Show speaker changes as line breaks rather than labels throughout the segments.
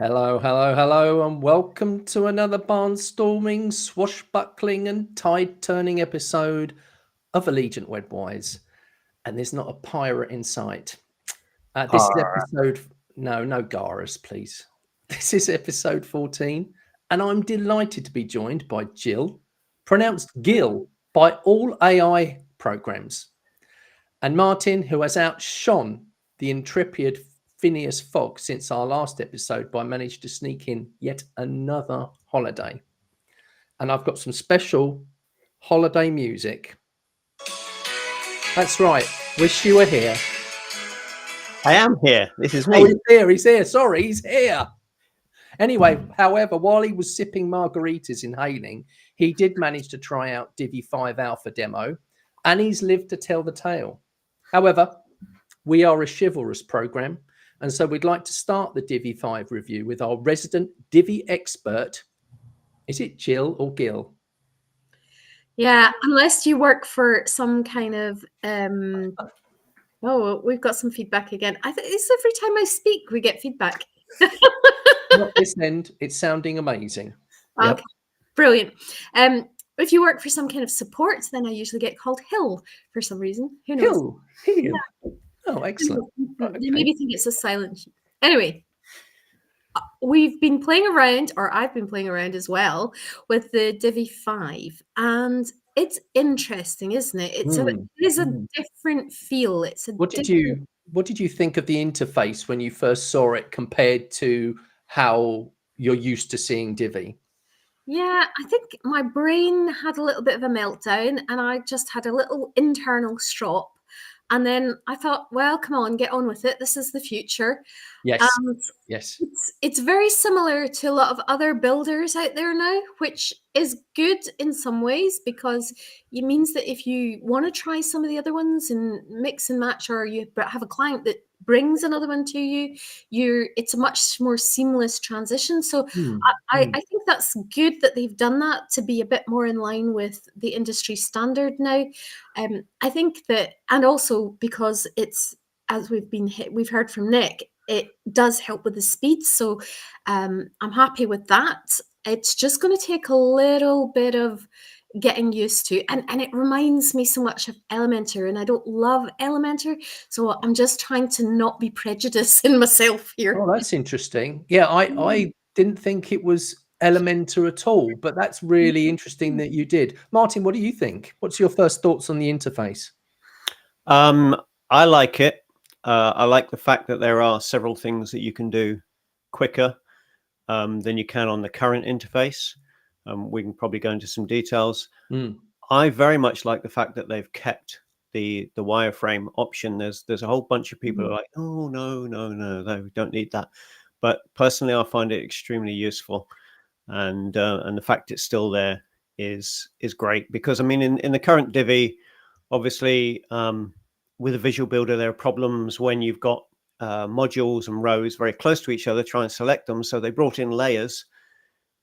Hello, hello, hello, and welcome to another barnstorming, swashbuckling, and tide-turning episode of Allegiant Redwires. And there's not a pirate in sight. This is episode... No Garas, please. This is episode 14, and I'm delighted to be joined by Gill, pronounced Gill by all AI programs, and Martin, who has outshone the intrepid Phineas Fogg since our last episode by managing to sneak in yet another holiday. And I've got some special holiday music. That's right. Wish you were here.
I am here. This is me.
Oh, he's here. He's here. Sorry, he's here. Anyway, however, while he was sipping margaritas inhaling, he did manage to try out Divi 5 alpha demo, and he's lived to tell the tale. However, we are a chivalrous program, and so we'd like to start the Divi 5 review with our resident Divi expert. Is it Gill or Gill?
Yeah, unless you work for some kind of oh, we've got some feedback again. I think it's every time I speak we get feedback.
Not this end. It's sounding amazing.
Okay, yep. Brilliant. If you work for some kind of support, then I usually get called Hill for some reason. Who knows?
Hill. Yeah. Oh, excellent.
Right, okay. You maybe think it's a silent. Anyway, we've been playing around, or I've been playing around as well, with the Divi 5, and it's interesting, isn't it? It is a different feel. It's a
what did you think of the interface when you first saw it compared to how you're used to seeing Divi?
Yeah, I think my brain had a little bit of a meltdown, and I just had a little internal stop. And then I thought, well, come on, get on with it. This is the future.
Yes.
And
yes.
It's very similar to a lot of other builders out there now, which is good in some ways because it means that if you want to try some of the other ones and mix and match, or you have a client that brings another one to you, it's a much more seamless transition. So I think that's good that they've done that to be a bit more in line with the industry standard now. I think that, and also because it's, as we've heard from Nick, it does help with the speed. So I'm happy with that. It's just going to take a little bit of getting used to, and it reminds me so much of Elementor, and I don't love Elementor, so I'm just trying to not be prejudiced in myself here.
Oh, that's interesting. Yeah, I didn't think it was Elementor at all, but that's really interesting that you did. Martin, what do you think? What's your first thoughts on the interface?
I like it. I like the fact that there are several things that you can do quicker than you can on the current interface. We can probably go into some details. I very much like the fact that they've kept the wireframe option. There's a whole bunch of people who are like, oh, no, we don't need that. But personally, I find it extremely useful. And the fact it's still there is great. Because, I mean, in the current Divi, obviously, with a visual builder, there are problems when you've got modules and rows very close to each other, try and select them. So they brought in layers,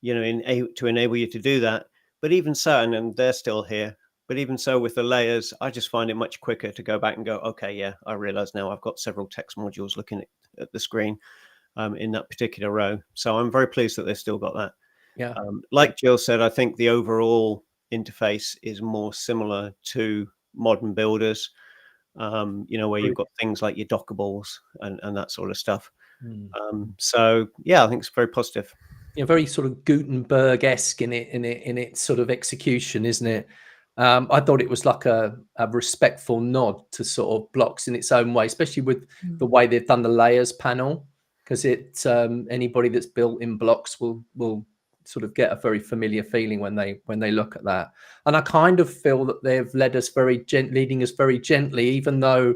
to enable you to do that. But even so, and they're still here, but even so with the layers, I just find it much quicker to go back and go, okay, yeah, I realize now I've got several text modules looking at the screen in that particular row. So I'm very pleased that they've still got that.
Yeah.
Like Jill said, I think the overall interface is more similar to modern builders. Where you've got things like your dockables and that sort of stuff. So yeah, I think it's very positive.
Yeah, very sort of Gutenberg-esque in its sort of execution, isn't it? I thought it was like a respectful nod to sort of blocks in its own way, especially with the way they've done the layers panel, because anybody that's built in blocks will sort of get a very familiar feeling when they look at that. And I kind of feel that they've leading us very gently, even though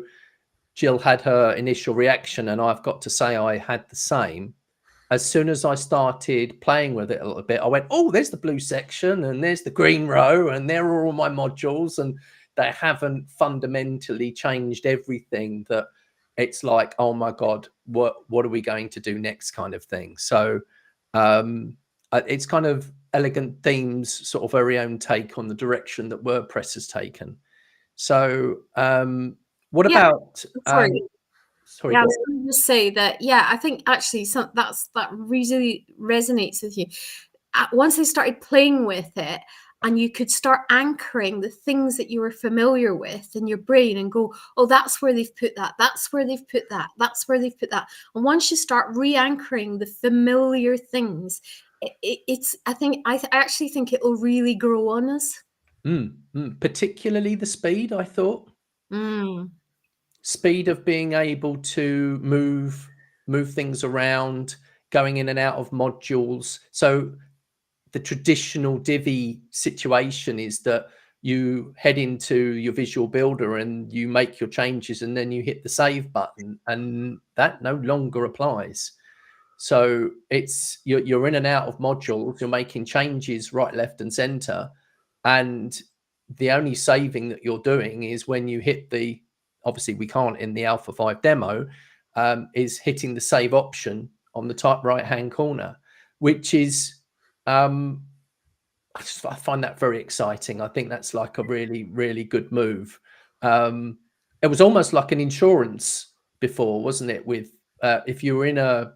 Jill had her initial reaction, and I've got to say I had the same. As soon as I started playing with it a little bit, I went, oh, there's the blue section and there's the green row and there are all my modules, and they haven't fundamentally changed everything that it's like, oh my God, what are we going to do next kind of thing. So it's kind of Elegant Themes' sort of very own take on the direction that WordPress has taken. So what about... Sorry,
I
go
was
on.
going to say that. Yeah, I think actually that really resonates with you. Once I started playing with it, and you could start anchoring the things that you were familiar with in your brain and go, oh, that's where they've put that. That's where they've put that. That's where they've put that. And once you start re-anchoring the familiar things, I actually think it will really grow on us.
Particularly the speed, I thought. Speed of being able to move things around, going in and out of modules. So the traditional Divi situation is that you head into your visual builder and you make your changes and then you hit the save button, and that no longer applies. So it's you're in and out of modules, you're making changes right, left and center, and the only saving that you're doing is when you hit the, obviously we can't in the Alpha 5 demo, is hitting the save option on the top right hand corner, which is I find that very exciting. I think that's like a really, really good move. It was almost like an insurance before, wasn't it? With if you were in a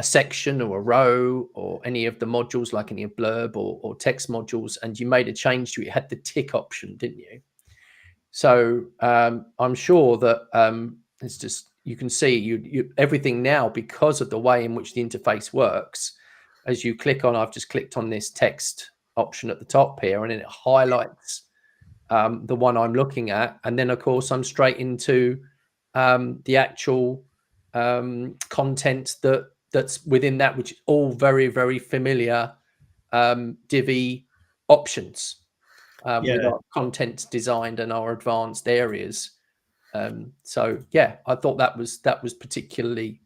section or a row or any of the modules, like any blurb or text modules, and you made a change to it, you had the tick option, didn't you? So I'm sure that it's just, you can see you everything now, because of the way in which the interface works. As you click on, I've just clicked on this text option at the top here, and it highlights the one I'm looking at. And then, of course, I'm straight into the actual content that's within that, which is all very, very familiar Divi options with our content designed and our advanced areas. So yeah, I thought that was particularly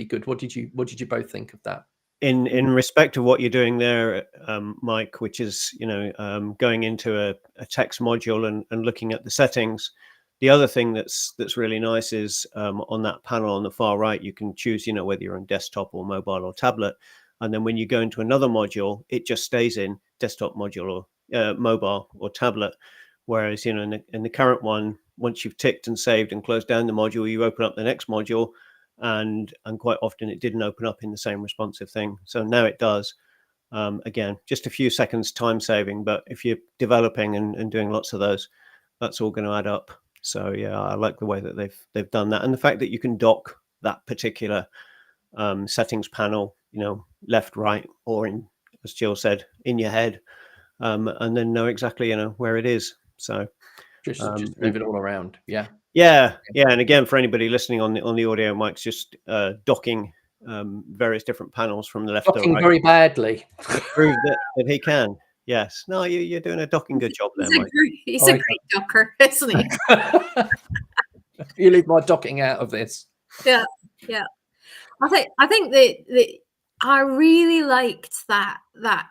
good. What did you both think of that?
In respect to what you're doing there, Mike, which is going into a text module and looking at the settings. The other thing that's really nice is on that panel on the far right, you can choose whether you're on desktop or mobile or tablet, and then when you go into another module, it just stays in desktop module or mobile or tablet. Whereas in the current one, once you've ticked and saved and closed down the module, you open up the next module. And quite often it didn't open up in the same responsive thing. So now it does. Again, just a few seconds time saving, but if you're developing and doing lots of those, that's all going to add up. So yeah, I like the way that they've done that, and the fact that you can dock that particular settings panel, left, right, or in, as Gill said, in your head, and then know exactly where it is. So
just move it all around.
Yeah, and again, for anybody listening on the audio, Mike's just docking various different panels from the left to right.
Very badly.
To prove that he can. Yes. No, you're doing a docking good job there, Mike.
He's a great docker, isn't he?
You leave my docking out of this.
Yeah. I think that I really liked that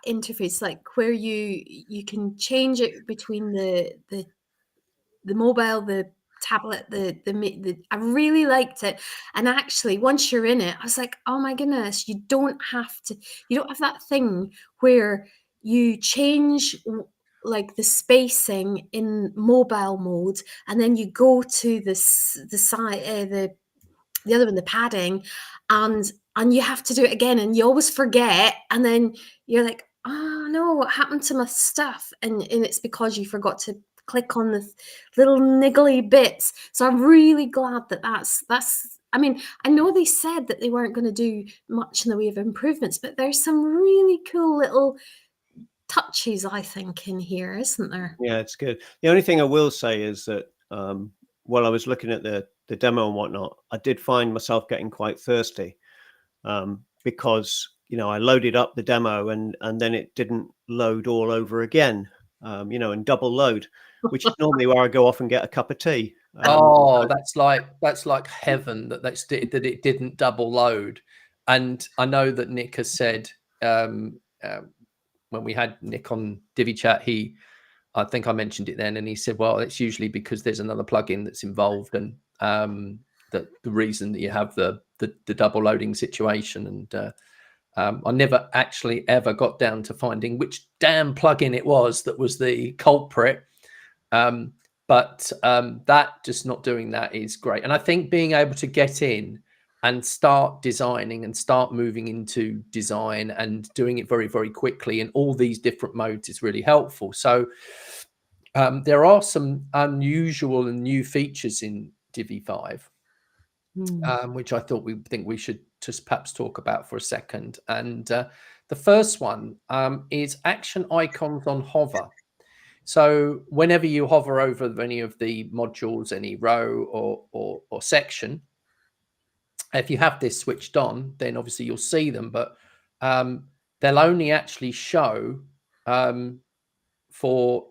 interface, like where you can change it between the mobile, the tablet, the I really liked it. And actually, once you're in it, I was like, oh my goodness, you don't have that thing where you change like the spacing in mobile mode, and then you go to the side, the other one, the padding, and you have to do it again, and you always forget, and then you're like, oh no, what happened to my stuff? And it's because you forgot to click on the little niggly bits. So I'm really glad that's I mean, I know they said that they weren't going to do much in the way of improvements, but there's some really cool little touches, I think, in here, isn't there?
Yeah, it's good. The only thing I will say is that while I was looking at the demo and whatnot, I did find myself getting quite thirsty because I loaded up the demo and then it didn't load all over again, and double load, which is normally where I go off and get a cup of tea.
That's like heaven that it didn't double load. And I know that Nick has said when we had Nick on Divi Chat, I think I mentioned it then, and he said, well, it's usually because there's another plugin that's involved, and that the reason that you have the double loading situation. And I never actually ever got down to finding which damn plugin it was that was the culprit. but that just not doing that is great. And I think being able to get in and start designing and start moving into design and doing it very, very quickly in all these different modes is really helpful. So there are some unusual and new features in Divi 5, which I thought we should just perhaps talk about for a second. And the first one is action icons on hover. So whenever you hover over any of the modules, any row or section, if you have this switched on, then obviously you'll see them, but they'll only actually show for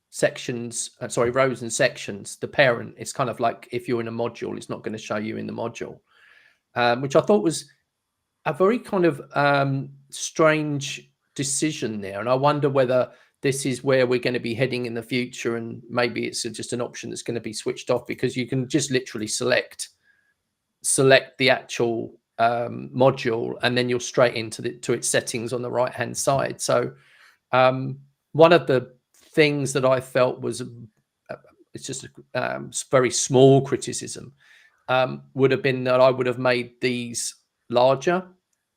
sections, rows and sections. The parent, it's kind of like if you're in a module, it's not going to show you in the module, which I thought was a very kind of strange decision there. And I wonder whether this is where we're going to be heading in the future, and maybe it's just an option that's going to be switched off, because you can just literally select the actual module, and then you're straight into its settings on the right hand side. So one of the things that I felt was it's just a very small criticism would have been that I would have made these larger,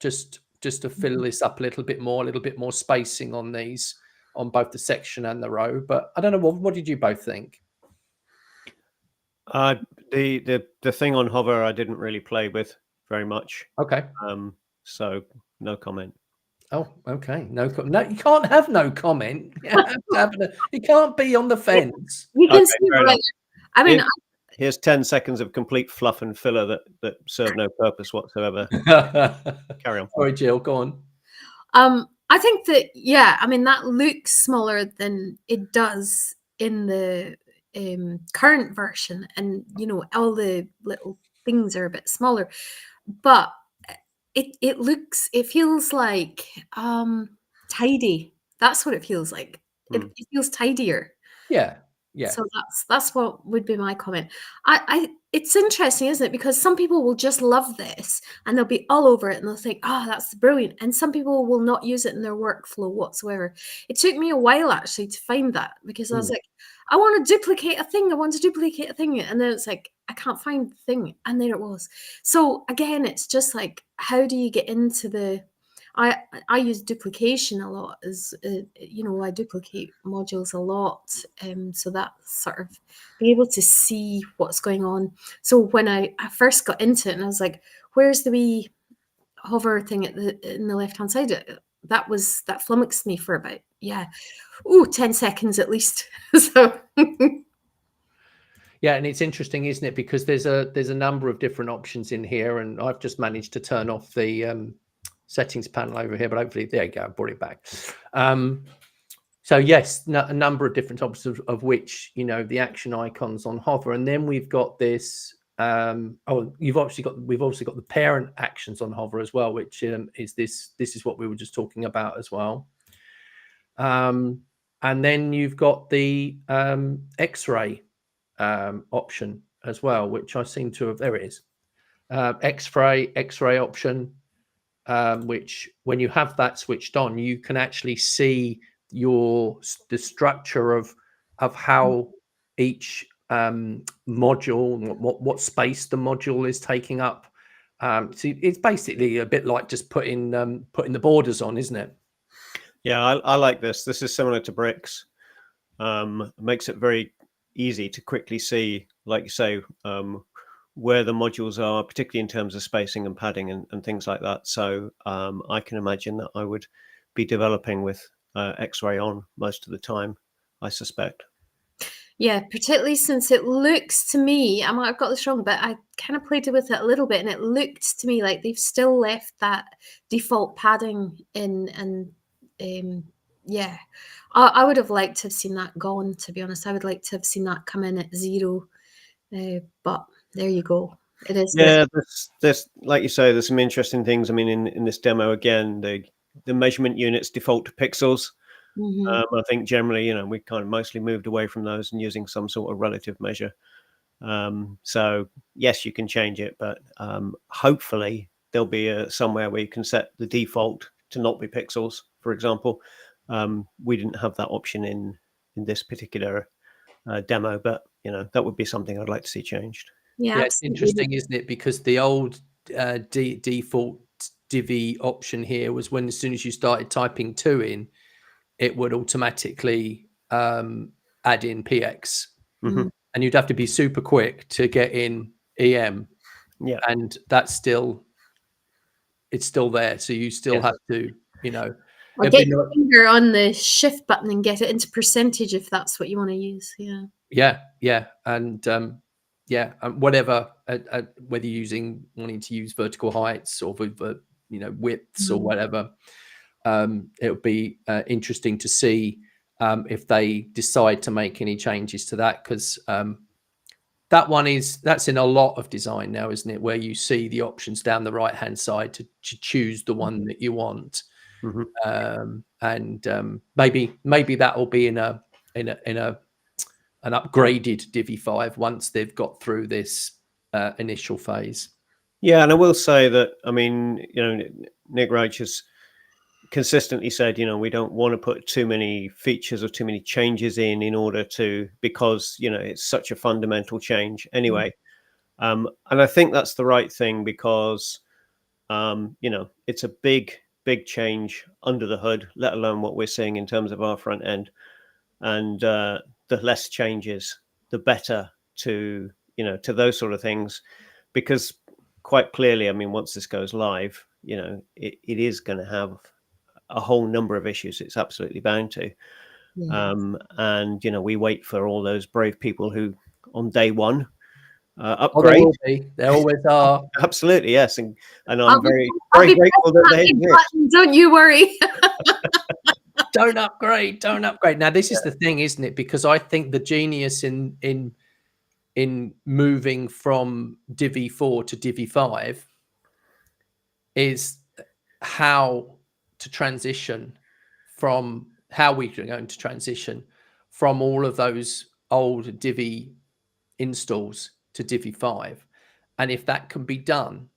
just to fill this up a little bit more spacing on these, on both the section and the row. But I don't know, what did you both think?
The thing on hover I didn't really play with very much.
Okay.
So no comment.
Oh, okay. No, you can't have no comment. You can't be on the fence.
You can
Okay,
see
fair
right. I mean,
Here's 10 seconds of complete fluff and filler that serve no purpose whatsoever. Carry on.
Sorry, Gill, go on.
I think that, yeah, I mean, that looks smaller than it does in the current version, and all the little things are a bit smaller, but it feels like tidy. That's what it feels like. It feels tidier.
Yeah.
So that's what would be my comment. It's interesting, isn't it? Because some people will just love this and they'll be all over it and they'll think, oh, that's brilliant. And some people will not use it in their workflow whatsoever. It took me a while actually to find that, because I was like, I want to duplicate a thing. And then it's like, I can't find the thing. And there it was. So again, it's just like, how do you get into the... I use duplication a lot, as I duplicate modules a lot, so that sort of being able to see what's going on. So when I first got into it, and I was like, where's the wee hover thing in the left hand side? That flummoxed me for about 10 seconds at least. So
yeah, and it's interesting, isn't it? Because there's a number of different options in here, and I've just managed to turn off the settings panel over here, but hopefully, there you go, I brought it back. So yes, a number of different options of which, the action icons on hover, and then we've got this. We've also got the parent actions on hover as well, which is this. This is what we were just talking about as well. And then you've got the X-ray option as well, which I seem to have. There it is. X-ray option. Which, when you have that switched on, you can actually see the structure of how each module, what space the module is taking up. So it's basically a bit like just putting the borders on, isn't it?
Yeah, I like this. This is similar to bricks. It makes it very easy to quickly see, like you say, where the modules are, particularly in terms of spacing and padding and things like that. So I can imagine that I would be developing with X-ray on most of the time, I suspect.
Yeah, particularly since it looks to me, I might have got this wrong, but I kind of played with it a little bit, and it looked to me like they've still left that default padding in. And I would have liked to have seen that gone, to be honest. I would like to have seen that come in at 0. But there you go. It is.
Yeah, there's like you say, there's some interesting things. I mean, in this demo again, the measurement units default to pixels. I think generally, we kind of mostly moved away from those and using some sort of relative measure. So yes, you can change it, but hopefully there'll be somewhere where you can set the default to not be pixels, for example. We didn't have that option in this particular demo, but that would be something I'd like to see changed.
Yeah,
It's interesting, isn't it? Because the old default Divi option here was when as soon as you started typing 2 in, it would automatically add in PX, and you'd have to be super quick to get in EM.
Yeah,
and it's still there, so you still have to,
or get your finger on the shift button and get it into percentage if that's what you want to use.
And whatever, whether you're wanting to use vertical heights or with widths or whatever, it'll be interesting to see if they decide to make any changes to that, because that's in a lot of design now, isn't it, where you see the options down the right hand side to choose the one that you want. Maybe that will be in an upgraded Divi 5 once they've got through this initial phase.
Yeah, and I will say that, Nick Roach has consistently said, we don't want to put too many features or too many changes in order to, because, it's such a fundamental change anyway. And I think that's the right thing, because, it's a big change under the hood, let alone what we're seeing in terms of our front end. And the less changes, the better to those sort of things, because quite clearly, once this goes live, it is going to have a whole number of issues. It's absolutely bound to. And we wait for all those brave people who on day one upgrade.
There always are.
Absolutely, yes. And I'm very grateful that they exist.
Don't you worry.
Don't upgrade. Now, this is the thing, isn't it? Because I think the genius in moving from Divi 4 to Divi 5 is how to transition from how we're going to transition from all of those old Divi installs to Divi 5. And if that can be done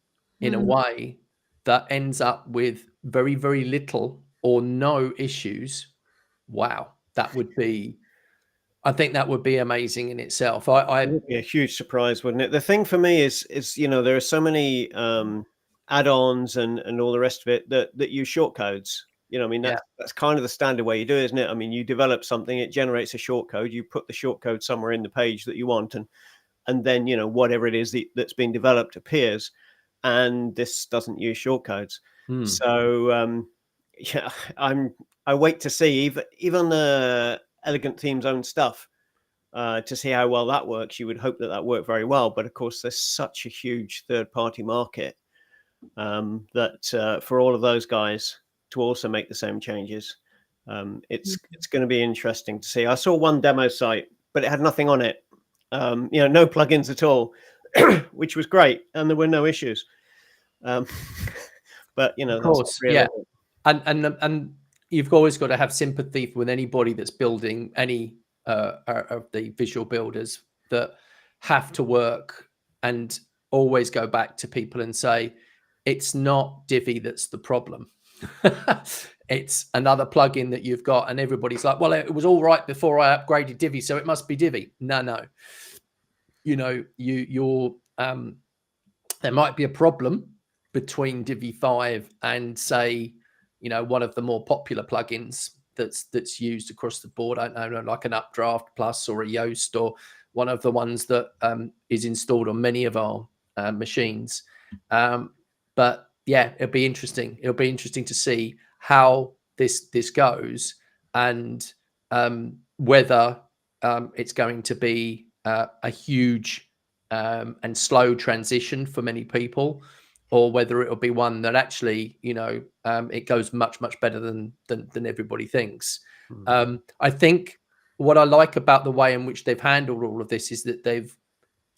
in a way that ends up with very, very little or no issues, wow, I think that would be amazing in itself.
It would be a huge surprise, wouldn't it? The thing for me is there are so many add-ons and all the rest of it that use shortcodes. That's kind of the standard way you do it, isn't it? You develop something, it generates a shortcode, you put the shortcode somewhere in the page that you want, and then whatever it is that's been developed appears, and this doesn't use shortcodes. So I wait to see even the Elegant Themes own stuff to see how well that works. You would hope that worked very well, but of course there's such a huge third-party market that for all of those guys to also make the same changes, it's going to be interesting to see. I saw one demo site, but it had nothing on it. No plugins at all, which was great, and there were no issues. But
of course, and you've always got to have sympathy with anybody that's building any of the visual builders that have to work and always go back to people and say, it's not Divi that's the problem. It's another plugin that you've got, and everybody's like, well, it was all right before I upgraded Divi, so it must be Divi. No. There might be a problem between Divi 5 and, say, one of the more popular plugins that's used across the board. I don't know, like an Updraft Plus or a Yoast, or one of the ones that is installed on many of our machines. But yeah, it'll be interesting. It'll be interesting to see how this goes, and whether it's going to be a huge and slow transition for many people, or whether it'll be one that actually, it goes much, much better than everybody thinks. I think what I like about the way in which they've handled all of this is that they've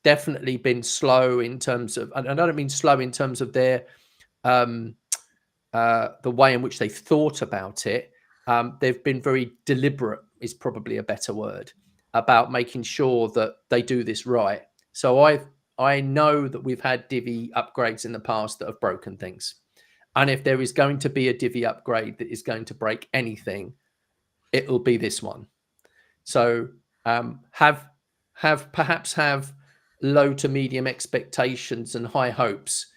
definitely been slow in terms of, and I don't mean slow in terms of their the way in which they thought about it. They've been very deliberate, is probably a better word, about making sure that they do this right. So I know that we've had Divi upgrades in the past that have broken things. And if there is going to be a Divi upgrade that is going to break anything, it will be this one. So have low to medium expectations and high hopes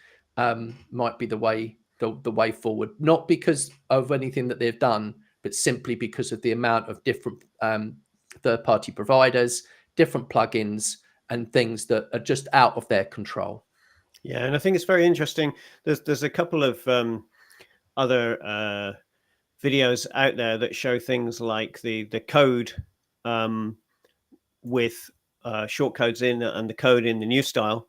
might be the way forward. Not because of anything that they've done, but simply because of the amount of different third-party providers, different plugins, and things that are just out of their control.
Yeah, and I think it's very interesting. There's a couple of other videos out there that show things like the code with shortcodes in and the code in the new style,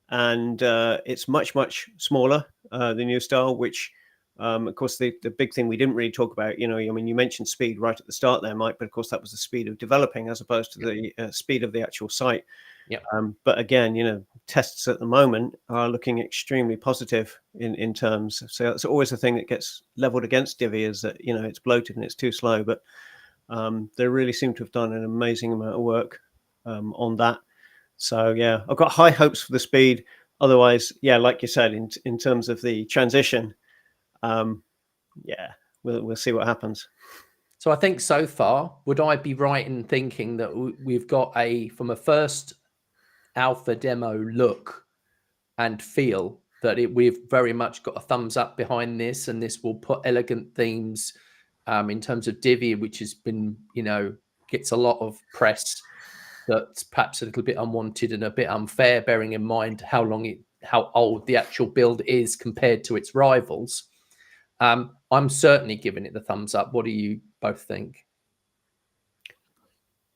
and it's much smaller, the new style, which of course the big thing we didn't really talk about, I mean, you mentioned speed right at the start there, Mike, but of course that was the speed of developing as opposed to the speed of the actual site.
Yeah.
But again, tests at the moment are looking extremely positive in terms. So it's always a thing that gets leveled against Divi, is that it's bloated and it's too slow. But they really seem to have done an amazing amount of work on that. So yeah, I've got high hopes for the speed. Otherwise, yeah, like you said, in terms of the transition, yeah, we'll see what happens.
So I think so far, would I be right in thinking that we've got from a first alpha demo look and feel that we've very much got a thumbs up behind this, and this will put elegant themes in terms of Divi, which has been, gets a lot of press that's perhaps a little bit unwanted and a bit unfair, bearing in mind how old the actual build is compared to its rivals. I'm certainly giving it the thumbs up. What do you both think?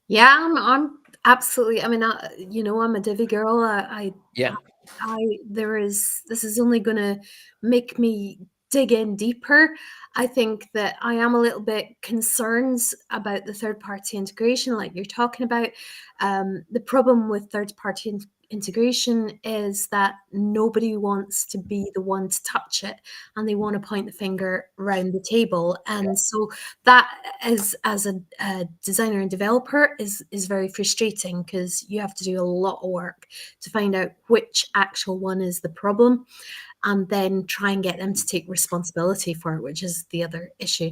Yeah, I'm absolutely. I mean, I'm a Divi girl. This is only going to make me dig in deeper. I think that I am a little bit concerned about the third-party integration, like you're talking about. The problem with third-party integration is that nobody wants to be the one to touch it, and they want to point the finger around the table. And so that is, as a designer and developer, is very frustrating, because you have to do a lot of work to find out which actual one is the problem, and then try and get them to take responsibility for it, which is the other issue.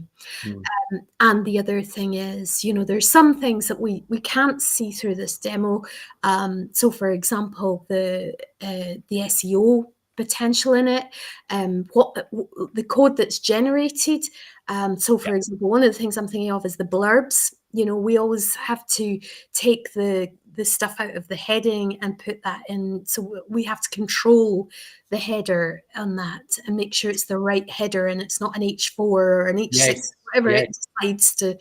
And the other thing is, there's some things that we can't see through this demo. So, for example, the SEO potential in it, what the code that's generated. So, for example, one of the things I'm thinking of is the blurbs. We always have to take the stuff out of the heading and put that in. So we have to control the header on that and make sure it's the right header and it's not an H4 or an H6, whatever it decides to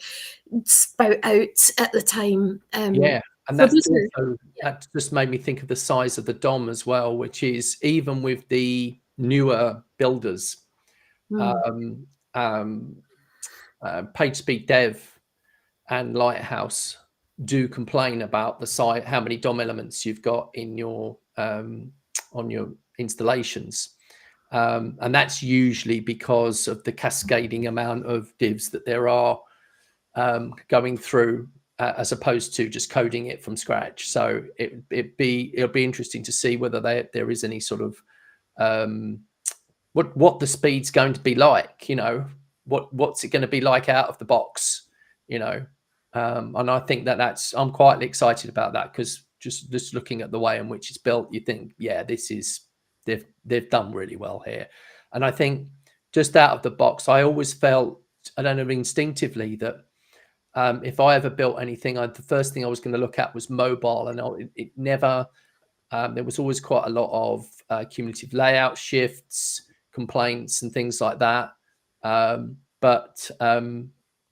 spout out at the time.
And that just made me think of the size of the DOM as well, which is, even with the newer builders, PageSpeed Dev and Lighthouse do complain about the size, how many DOM elements you've got in your on your installations, and that's usually because of the cascading amount of divs that there are going through, as opposed to just coding it from scratch. So it'll be interesting to see whether there is any sort of what the speed's going to be like. What's it going to be like out of the box? And I think I'm quite excited about that, because just looking at the way in which it's built, you think, yeah, they've done really well here. And I think just out of the box, I always felt, I don't know, instinctively, that if I ever built anything, the first thing I was going to look at was mobile, and it never. There was always quite a lot of cumulative layout shifts, complaints, and things like that.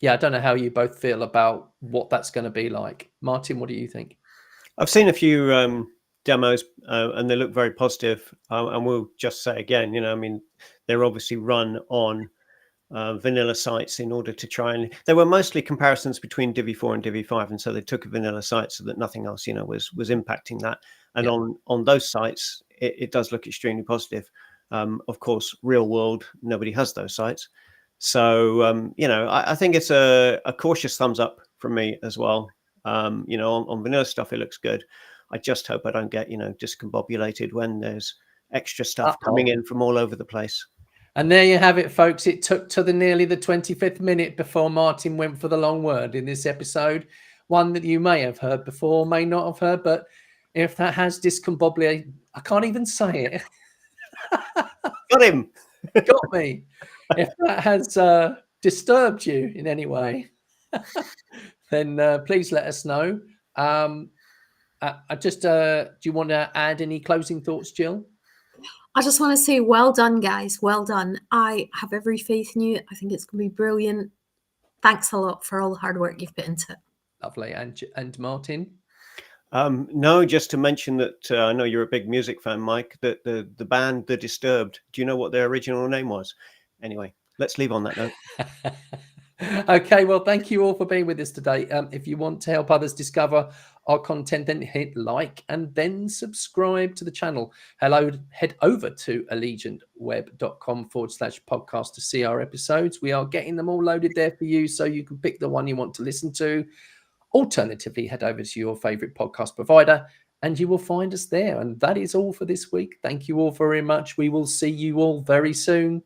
Yeah, I don't know how you both feel about what that's going to be like. Martin, what do you think?
I've seen a few demos and they look very positive. And we'll just say again, I mean, they're obviously run on vanilla sites in order to try and. They were mostly comparisons between Divi 4 and Divi 5, and so they took a vanilla site so that nothing else, was impacting that. And on those sites, it does look extremely positive. Of course, real world, nobody has those sites. So, I think it's a cautious thumbs up from me as well. On vanilla stuff, it looks good. I just hope I don't get, discombobulated when there's extra stuff coming in from all over the place.
And there you have it, folks. It took to nearly the 25th minute before Martin went for the long word in this episode. one that you may have heard before, may not have heard, but if that has discombobulated, I can't even say it.
Got him.
Got me. If that has disturbed you in any way, then please let us know. I just do you want to add any closing thoughts, Gill?
I just want to say, well done, guys. Well done. I have every faith in you. I think it's going to be brilliant. Thanks a lot for all the hard work you've put into it.
Lovely. And Martin?
No, just to mention that I know you're a big music fan, Mike, that the band The Disturbed, do you know what their original name was? Anyway, let's leave on that note.
Okay, well, thank you all for being with us today. If you want to help others discover our content, then hit like and then subscribe to the channel. Head over to allegiantweb.com/podcast to see our episodes. We are getting them all loaded there for you, so you can pick the one you want to listen to. Alternatively, head over to your favorite podcast provider and you will find us there. And that is all for this week. Thank you all very much. We will see you all very soon.